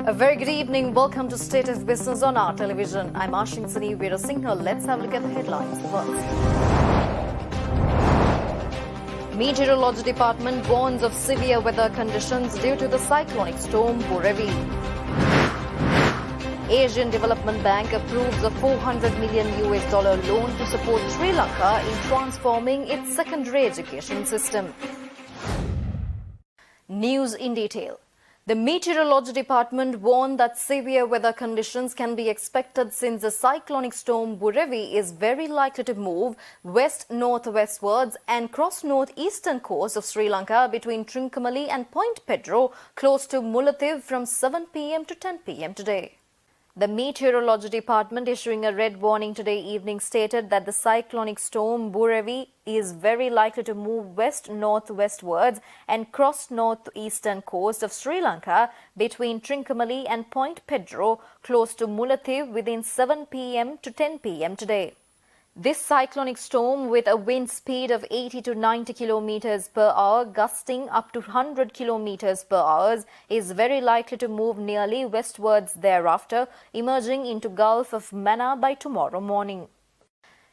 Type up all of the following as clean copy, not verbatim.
A very good evening. Welcome to State of Business on our television. I'm Ashin Sani Veerasinghe. Let's have a look at the headlines first. Meteorology Department warns of severe weather conditions due to the cyclonic storm Burevi. Asian Development Bank approves a $400 million loan to support Sri Lanka in transforming its secondary education system. News in detail. The Meteorology Department warned that severe weather conditions can be expected since the cyclonic storm Burevi is very likely to move west-northwestwards and cross northeastern coast of Sri Lanka between Trincomalee and Point Pedro close to Mullaitivu from 7 p.m. to 10 p.m. today. The Meteorology Department issuing a red warning today evening stated that the cyclonic storm Burevi is very likely to move west-northwestwards and cross northeastern coast of Sri Lanka between Trincomalee and Point Pedro close to Mullaitivu within 7 p.m. to 10 p.m. today. This cyclonic storm, with a wind speed of 80 to 90 kilometers per hour, gusting up to 100 kilometers per hour, is very likely to move nearly westwards thereafter, emerging into Gulf of Mannar by tomorrow morning.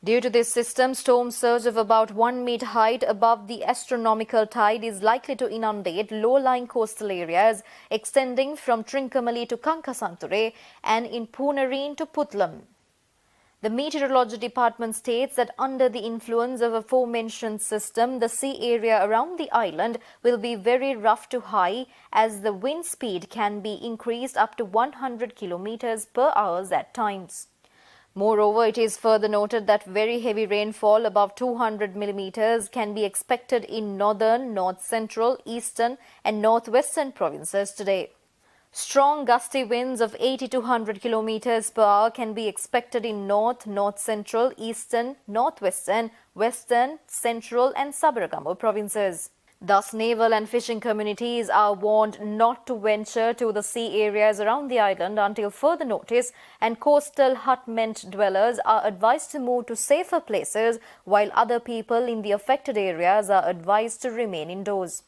Due to this system, storm surge of about 1 meter height above the astronomical tide is likely to inundate low-lying coastal areas extending from Trincomalee to Kankasanture and in Poonareen to Putlam. The Meteorology Department states that under the influence of aforementioned system, the sea area around the island will be very rough to high as the wind speed can be increased up to 100 kilometers per hour at times. Moreover, it is further noted that very heavy rainfall above 200 millimeters can be expected in northern, north-central, eastern and northwestern provinces today. Strong gusty winds of 80 to 100 kilometers per hour can be expected in north, north-central, eastern, northwestern, western, central and Sabaragamu provinces. Thus, naval and fishing communities are warned not to venture to the sea areas around the island until further notice, and coastal hutment dwellers are advised to move to safer places, while other people in the affected areas are advised to remain indoors.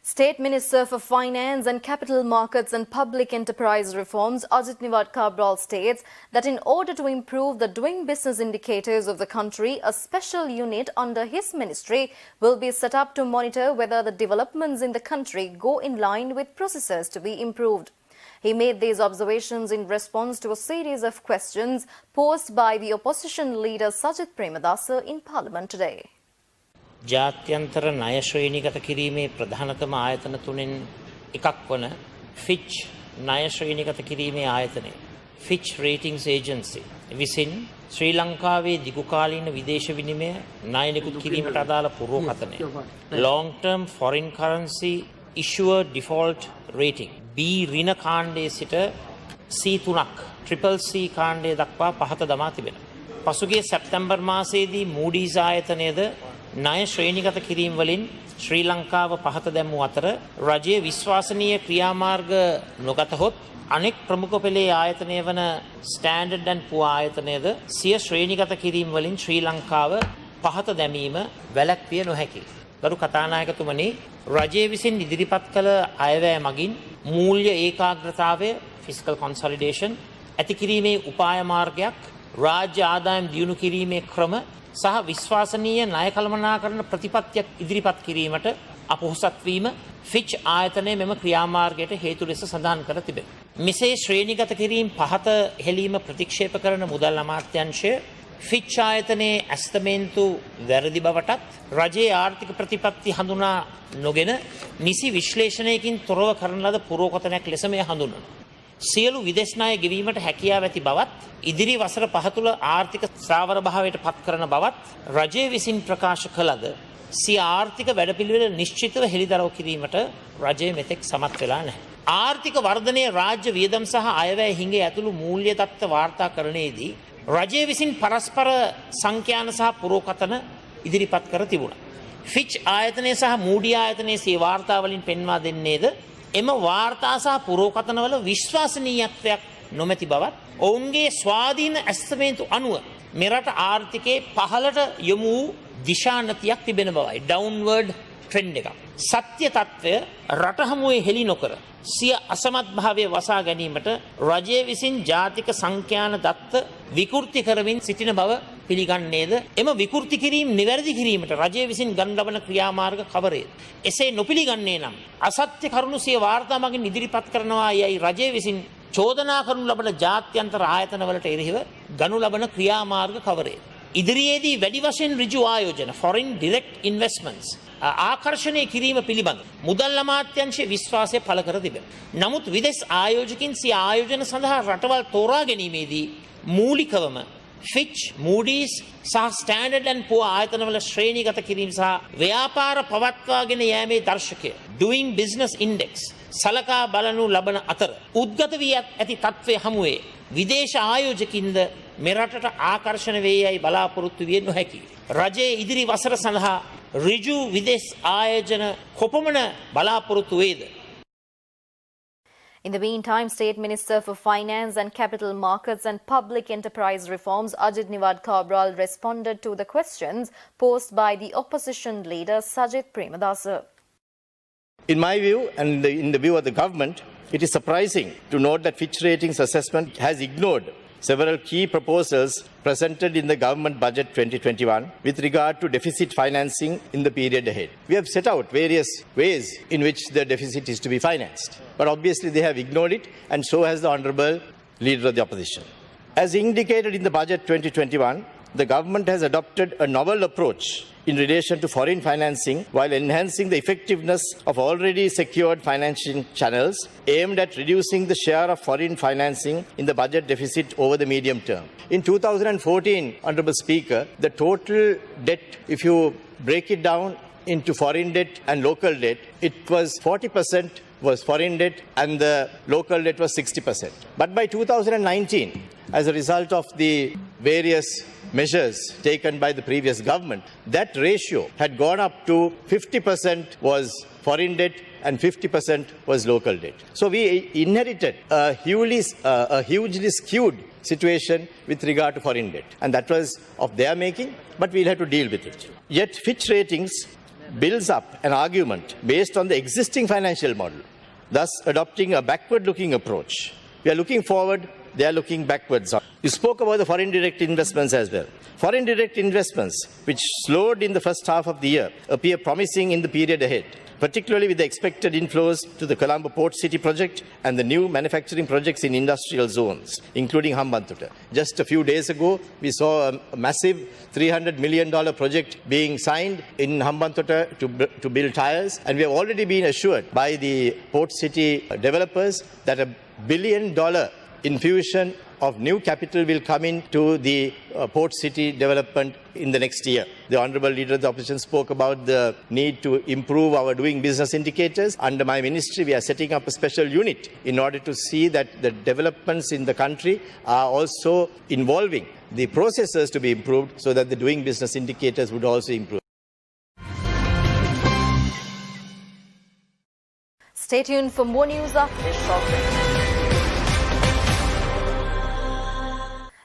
State Minister for Finance and Capital Markets and Public Enterprise Reforms, Ajit Nivard Cabral, states that in order to improve the doing business indicators of the country, a special unit under his ministry will be set up to monitor whether the developments in the country go in line with processes to be improved. He made these observations in response to a series of questions posed by the opposition leader Sajith Premadasa in Parliament today. ජාත්‍යන්තර ණය ශ්‍රේණිගත කිරීමේ ප්‍රධානතම ආයතන තුනෙන් එකක් වන Fitch ණය ශ්‍රේණිගත කිරීමේ ආයතනය ෆිච් රේටින්ග්ස් ඒජන්සි විසින් ශ්‍රී ලංකාවේ දිගුකාලීන විදේශ විනිමය ණය නිකුත් කිරීමට අදාළ පුරෝකථනය long term foreign currency issuer default rating B ඍණ කාණ්ඩයේ සිට C3ක් triple C කාණ්ඩය දක්වා පහත දමා තිබෙනවා. පසුගිය සැප්තැම්බර් මාසයේදී Moody's ආයතනයේද ණය ශ්‍රේණිගත කිරීම වලින් ශ්‍රී ලංකාව පහත දැමූ අතර රජයේ විශ්වාසනීය ක්‍රියාමාර්ග නොගතහොත් අනෙක් ප්‍රමුඛ පෙළේ ආයතනය වන ස්ටෑන්ඩඩ් ඇන්ඩ් පුවර් ආයතනයද සිය ශ්‍රේණිගත කිරීම වලින් ශ්‍රී ලංකාව පහත දැමීම වැළැක්විය නොහැකියි. ගරු කතානායකතුමනි, රජය විසින් ඉදිරිපත් කළ අයවැය මගින් මූල්‍ය ඒකාග්‍රතාවය ෆිස්කල් කොන්සොලිඩේෂන් ඇති කිරීමේ උපාය මාර්ගයක්, රාජ්‍ය ආදායම් දියුණු කිරීමේ ක්‍රම සහ විශ්වාසනීය ණය කළමනාකරණ ප්‍රතිපත්තියක් ඉදිරිපත් කිරීමට අපොහොසත් වීම ෆිච් ආයතනයේ මෙම ක්‍රියාමාර්ගයට හේතු ලෙස සඳහන් කර තිබෙනවා. මෙසේ ශ්‍රේණිගත කිරීම පහත හෙළීම ප්‍රතික්ෂේප කරන මුදල් අමාත්‍යාංශය ෆිච් ආයතනයේ ඇස්තමේන්තු වැරදි බවටත් රජයේ ආර්ථික ප්‍රතිපත්ති හඳුනා නොගෙන නිසි විශ්ලේෂණයකින් තොරව කරන ලද පුරෝකථනයක් ලෙස මෙය හඳුන්වනවා. සියලු විදේශ ණය ගෙවීමට හැකියාව ඇති බවත් ඉදිරි වසර 5 තුළ ආර්ථික ස්ථාවර භාවයට පත් කරන බවත් රජය විසින් ප්‍රකාශ කළද සිය ආර්ථික වැඩපිළිවෙල නිශ්චිතව හෙළිදරව් කිරීමට රජය මෙතෙක් සමත් වෙලා නැහැ. ආර්ථික වර්ධනයේ රාජ්‍ය වියදම් සහ අයවැය හිඟේ ඇතුළු මූල්‍ය තත්ත්ව වාර්තාකරණයේදී රජය විසින් පරස්පර සංඛ්‍යාන සහ පුරෝකථන ඉදිරිපත් කර තිබුණා. ෆිච් ආයතනය සහ මූඩි ආයතනයේ සිය වාර්තා වලින් පෙන්වා දෙන්නේද එම වාර්තා සහ පුරෝකථනවල විශ්වාසනීයත්වයක් නොමැති බවත් ඔවුන්ගේ ස්වාධීන ඇස්තමේන්තු අනුව මෙරට ආර්ථිකයේ පහළට යොමු වූ දිශානතියක් තිබෙන බවයි. ඩවුන්වර්ඩ් ට්‍රෙන්ඩ් එකක්. සත්‍ය తත්වය රට හමුවේ හෙළි නොකර සිය අසමත් භාවය වසා ගැනීමට රජය විසින් ජාතික සංඛ්‍යාන දත්ත විකෘති කරමින් සිටින බව පිළිගන්නේද? එම විකෘති කිරීම නිවැරදි කිරීමට රජය විසින් ගන්න ලබන ක්‍රියාමාර්ග කවරේද? එසේ නොපිළිගන්නේ නම් අසත්‍ය කරුණු සිය වාර්තා මගින් ඉදිරිපත් කරනවා යයි රජය විසින් චෝදනා කරනු ලබන ජාත්‍යන්තර ආයතනවලට එරෙහිව ගනු ලබන ක්‍රියාමාර්ග කවරේද? ඉදිරියේදී වැඩි වශයෙන් ඍජු ආයෝජන foreign direct investments ආකර්ෂණය කිරීම පිළිබඳ මුදල් අමාත්‍යාංශයේ විශ්වාසය පළ කර තිබෙනවා. නමුත් විදේශ ආයෝජකින් සිය ආයෝජන සඳහා රටවල් තෝරා ගැනීමේදී මූලිකවම Fitch, Moody's සහ Standard and Poor ආයතනවල ශ්‍රේණිගත කිරීම සහ ව්‍යාපාර පවත්වාගෙන යෑමේ දර්ශකය Doing Business Index සලකා බලනු ලබන අතර උද්ගත වී ඇති තත්ත්වය හමුවේ විදේශ ආයෝජකින්ද මෙරටට ආකර්ෂණ වේ යයි බලාපොරොත්තු විය නොහැකියි. රජයේ ඉදිරි වසර සඳහා ඍජු විදේශ ආයෝජන කොපමණ බලාපොරොත්තු වේද? In the meantime, State Minister for Finance and Capital Markets and Public Enterprise Reforms Ajit Niwad Cabral responded to the questions posed by the opposition leader Sajith Premadasa. In my view and in the view of the government, it is surprising to note that Fitch Ratings assessment has ignored several key proposals presented in the government budget 2021 with regard to deficit financing in the period ahead. We have set out various ways in which the deficit is to be financed, but obviously they have ignored it, and so has the Honourable Leader of the Opposition. As indicated in the budget 2021, the government has adopted a novel approach in relation to foreign financing while enhancing the effectiveness of already secured financing channels aimed at reducing the share of foreign financing in the budget deficit over the medium term. In 2014, Honourable Speaker, the total debt, if you break it down into foreign debt and local debt, it was 40% was foreign debt and the local debt was 60%. But by 2019, as a result of the various measures taken by the previous government, that ratio had gone up to 50% was foreign debt and 50% was local debt. So we inherited a hugely skewed situation with regard to foreign debt, and that was of their making, but we'll have to deal with it. Yet Fitch Ratings builds up an argument based on the existing financial model, thus adopting a backward-looking approach. We are looking forward, they are looking backwards. You spoke about the foreign direct investments as well. Foreign direct investments, which slowed in the first half of the year, appear promising in the period ahead, particularly with the expected inflows to the Colombo Port City project and the new manufacturing projects in industrial zones, including Hambantota. Just a few days ago, we saw a massive $300 million project being signed in Hambantota to build tires, and we have already been assured by the Port City developers that $1 billion infusion of new capital will come into the Port City development in the next year. The Honourable Leader of the Opposition spoke about the need to improve our doing business indicators. Under my ministry, we are setting up a special unit in order to see that the developments in the country are also involving the processes to be improved so that the doing business indicators would also improve. Stay tuned for more news after this short break.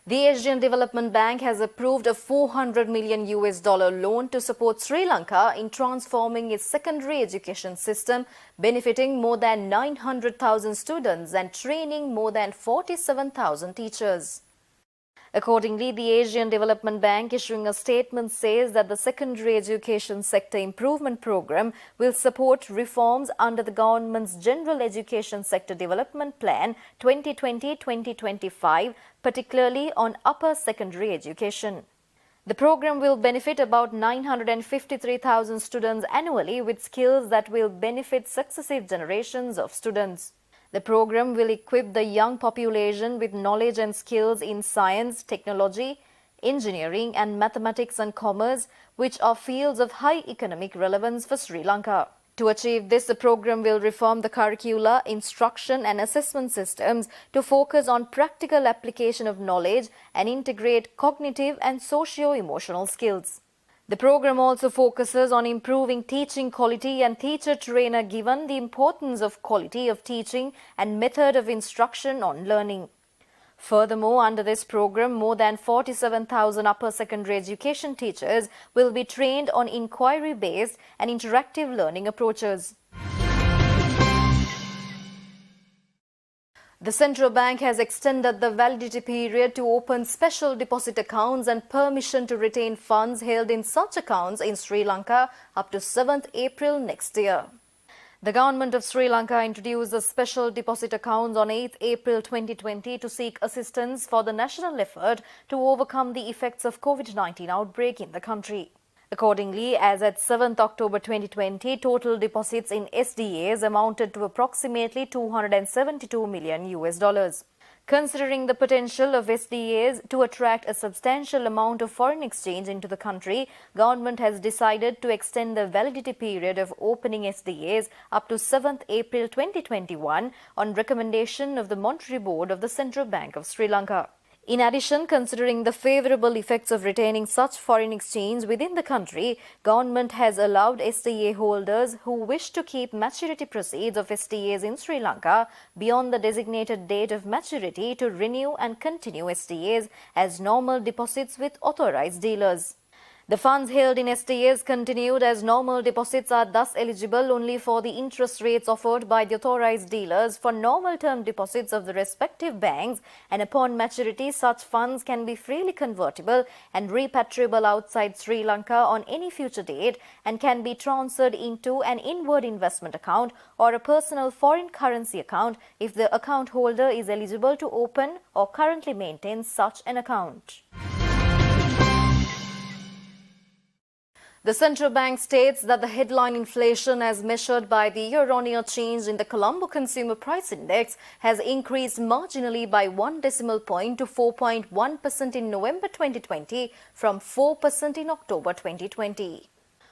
The Asian Development Bank has approved a $400 million loan to support Sri Lanka in transforming its secondary education system, benefiting more than 900,000 students and training more than 47,000 teachers. Accordingly, the Asian Development Bank issuing a statement says that the secondary education sector improvement program will support reforms under the government's General Education Sector Development Plan 2020-2025, particularly on upper secondary education. The program will benefit about 953,000 students annually with skills that will benefit successive generations of students. The program will equip the young population with knowledge and skills in science, technology, engineering and mathematics and commerce, which are fields of high economic relevance for Sri Lanka. To achieve this, the program will reform the curricula, instruction and assessment systems to focus on practical application of knowledge and integrate cognitive and socio-emotional skills. The program also focuses on improving teaching quality and teacher-trainer given the importance of quality of teaching and method of instruction on learning. Furthermore, under this program, more than 47,000 upper secondary education teachers will be trained on inquiry-based and interactive learning approaches. The central bank has extended the validity period to open special deposit accounts and permission to retain funds held in such accounts in Sri Lanka up to 7th April next year. The government of Sri Lanka introduced the special deposit accounts on 8th April 2020 to seek assistance for the national effort to overcome the effects of COVID-19 outbreak in the country. Accordingly, as at 7th October 2020, total deposits in SDAs amounted to approximately $272 million. Considering the potential of SDAs to attract a substantial amount of foreign exchange into the country, government has decided to extend the validity period of opening SDAs up to 7th April 2021 on recommendation of the Monetary Board of the Central Bank of Sri Lanka. In addition, considering the favourable effects of retaining such foreign exchange within the country, government has allowed SDA holders who wish to keep maturity proceeds of SDAs in Sri Lanka beyond the designated date of maturity to renew and continue SDAs as normal deposits with authorised dealers. The funds held in SDAs continued as normal deposits are thus eligible only for the interest rates offered by the authorized dealers for normal term deposits of the respective banks, and upon maturity such funds can be freely convertible and repatriable outside Sri Lanka on any future date and can be transferred into an inward investment account or a personal foreign currency account if the account holder is eligible to open or currently maintains such an account. The central bank states that the headline inflation as measured by the year-on-year change in the Colombo Consumer Price Index has increased marginally by 1 decimal point to 4.1% in November 2020 from 4% in October 2020.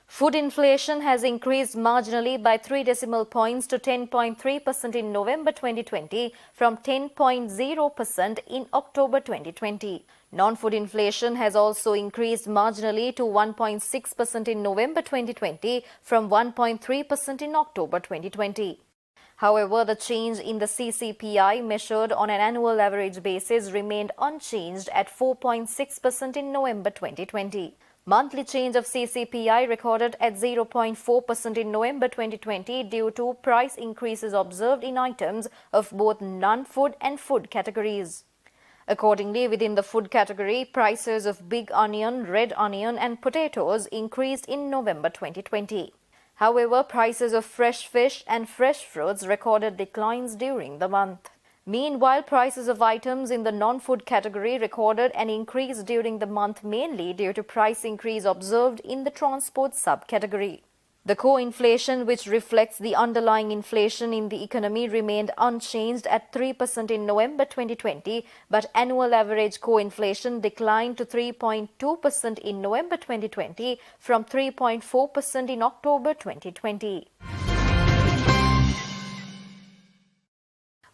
Food inflation has increased marginally by 3 decimal points to 10.3% in November 2020 from 10.0% in October 2020. Non-food inflation has also increased marginally to 1.6% in November 2020 from 1.3% in October 2020. However, the change in the CCPI measured on an annual average basis remained unchanged at 4.6% in November 2020. Monthly change of CCPI recorded at 0.4% in November 2020 due to price increases observed in items of both non-food and food categories. Accordingly, within the food category, prices of big onion, red onion and potatoes increased in November 2020. However, prices of fresh fish and fresh fruits recorded declines during the month. Meanwhile, prices of items in the non-food category recorded an increase during the month mainly due to price increase observed in the transport subcategory. The core inflation, which reflects the underlying inflation in the economy, remained unchanged at 3% in November 2020, but annual average core inflation declined to 3.2% in November 2020 from 3.4% in October 2020.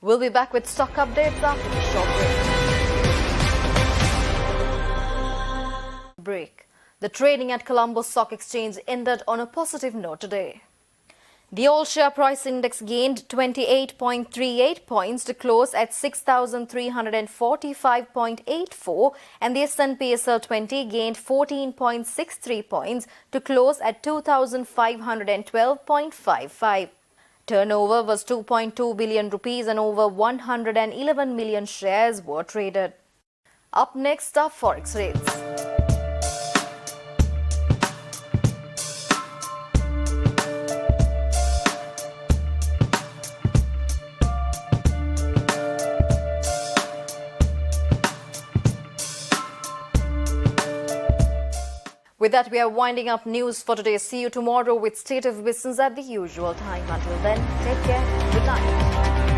We'll be back with stock updates after the short break. The trading at Colombo Stock Exchange ended on a positive note today. The all-share price index gained 28.38 points to close at 6,345.84 and the S&P SL 20 gained 14.63 points to close at 2,512.55. Turnover was 2.2 billion rupees and over 111 million shares were traded. Up next are forex rates. With that, we are winding up news for today. See you tomorrow with State of Business at the usual time. Until then, take care. Good night.